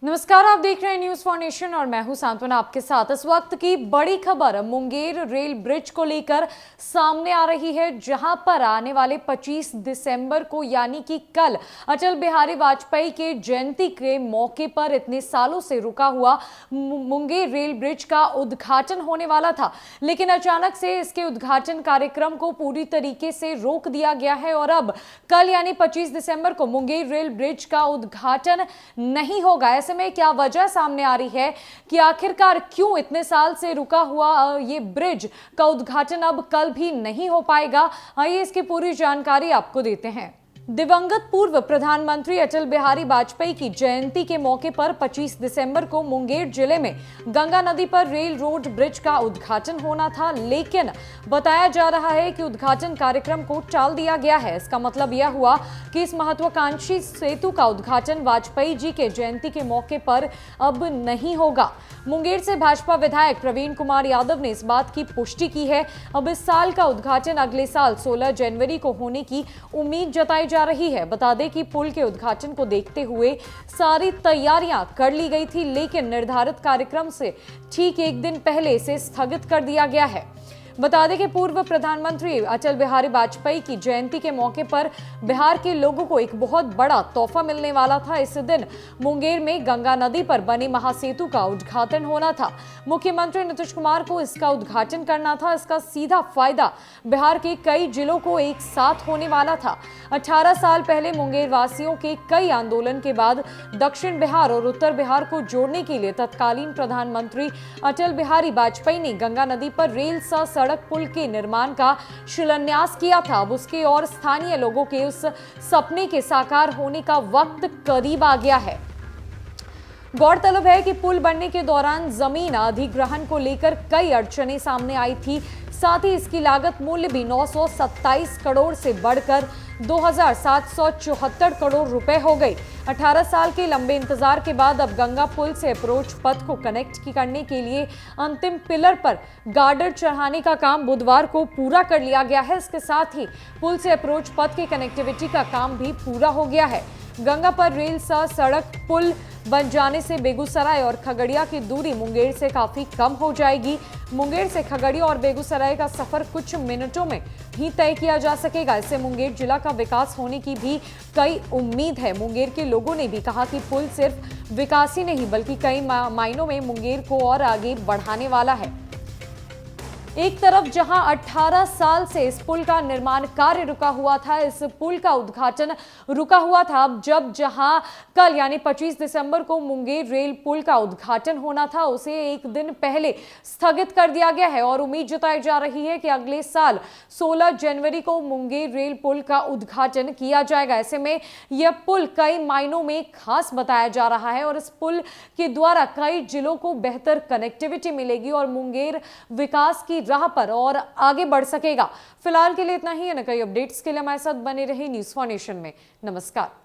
नमस्कार, आप देख रहे हैं न्यूज फॉर नेशन और मैं हूं सांत्वना आपके साथ। इस वक्त की बड़ी खबर मुंगेर रेल ब्रिज को लेकर सामने आ रही है, जहां पर आने वाले 25 दिसंबर को यानी कि कल अटल बिहारी वाजपेयी के जयंती के मौके पर इतने सालों से रुका हुआ मुंगेर रेल ब्रिज का उद्घाटन होने वाला था, लेकिन अचानक से इसके उद्घाटन कार्यक्रम को पूरी तरीके से रोक दिया गया है और अब कल यानी 25 दिसंबर को मुंगेर रेल ब्रिज का उद्घाटन नहीं होगा। ऐसे में क्या वजह सामने आ रही है कि आखिरकार क्यों इतने साल से रुका हुआ ये ब्रिज का उद्घाटन अब कल भी नहीं हो पाएगा, आइए इसकी पूरी जानकारी आपको देते हैं। दिवंगत पूर्व प्रधानमंत्री अटल बिहारी वाजपेयी की जयंती के मौके पर 25 दिसंबर को मुंगेर जिले में गंगा नदी पर रेल रोड ब्रिज का उद्घाटन होना था, लेकिन बताया जा रहा है कि उद्घाटन कार्यक्रम को टाल दिया गया है। इसका मतलब यह हुआ कि इस महत्वाकांक्षी सेतु का उद्घाटन वाजपेयी जी के जयंती के मौके पर अब नहीं होगा। मुंगेर से भाजपा विधायक प्रवीण कुमार यादव ने इस बात की पुष्टि की है। अब इस साल का उद्घाटन अगले साल 16 जनवरी को होने की उम्मीद जताई जा रही है। बता दें कि पुल के उद्घाटन को देखते हुए सारी तैयारियां कर ली गई थी, लेकिन निर्धारित कार्यक्रम से ठीक एक दिन पहले इसे स्थगित कर दिया गया है। बता दें कि पूर्व प्रधानमंत्री अटल बिहारी वाजपेयी की जयंती के मौके पर बिहार के लोगों को एक बहुत बड़ा तोहफा मिलने वाला था। इस दिन मुंगेर में गंगा नदी पर बने महासेतु का उद्घाटन होना था। मुख्यमंत्री नीतीश कुमार को इसका उद्घाटन करना था। इसका सीधा फायदा बिहार के कई जिलों को एक साथ होने वाला था। 18 साल पहले मुंगेर वासियों के कई आंदोलन के बाद दक्षिण बिहार और उत्तर बिहार को जोड़ने के लिए तत्कालीन प्रधानमंत्री अटल बिहारी वाजपेयी ने गंगा नदी पर रेल सह सड़क पुल के निर्माण का शिलान्यास किया था। अब उसके और स्थानीय लोगों के उस सपने के साकार होने का वक्त करीब आ गया है। गौरतलब है कि पुल बनने के दौरान जमीन अधिग्रहण को लेकर कई अड़चनें सामने आई थी। साथ ही इसकी लागत मूल्य भी 927 करोड़ से बढ़कर 2774 करोड़ रुपए हो गई। 18 साल के लंबे इंतजार के बाद अब गंगा पुल से अप्रोच पथ को कनेक्ट करने के लिए अंतिम पिलर पर गार्डर चढ़ाने का काम बुधवार को पूरा कर लिया गया है। इसके साथ ही पुल से अप्रोच पथ के कनेक्टिविटी का काम भी पूरा हो गया है। गंगा पर रेल सह सड़क पुल बन जाने से बेगूसराय और खगड़िया की दूरी मुंगेर से काफी कम हो जाएगी। मुंगेर से खगड़िया और बेगूसराय का सफर कुछ मिनटों में ही तय किया जा सकेगा। इससे मुंगेर जिला का विकास होने की भी कई उम्मीद है। मुंगेर के लोगों ने भी कहा कि पुल सिर्फ विकास ही नहीं बल्कि कई मायनों में मुंगेर को और आगे बढ़ाने वाला है। एक तरफ जहां 18 साल से इस पुल का निर्माण कार्य रुका हुआ था, इस पुल का उद्घाटन रुका हुआ था, अब जहां कल यानी 25 दिसंबर को मुंगेर रेल पुल का उद्घाटन होना था, उसे एक दिन पहले स्थगित कर दिया गया है और उम्मीद जताई जा रही है कि अगले साल 16 जनवरी को मुंगेर रेल पुल का उद्घाटन किया जाएगा। ऐसे में यह पुल कई मायनों में खास बताया जा रहा है और इस पुल के द्वारा कई जिलों को बेहतर कनेक्टिविटी मिलेगी और मुंगेर विकास की राह पर और आगे बढ़ सकेगा। फिलहाल के लिए इतना ही है। कई अपडेट्स के लिए हमारे साथ बने रहे न्यूज फॉर नेशन में। नमस्कार।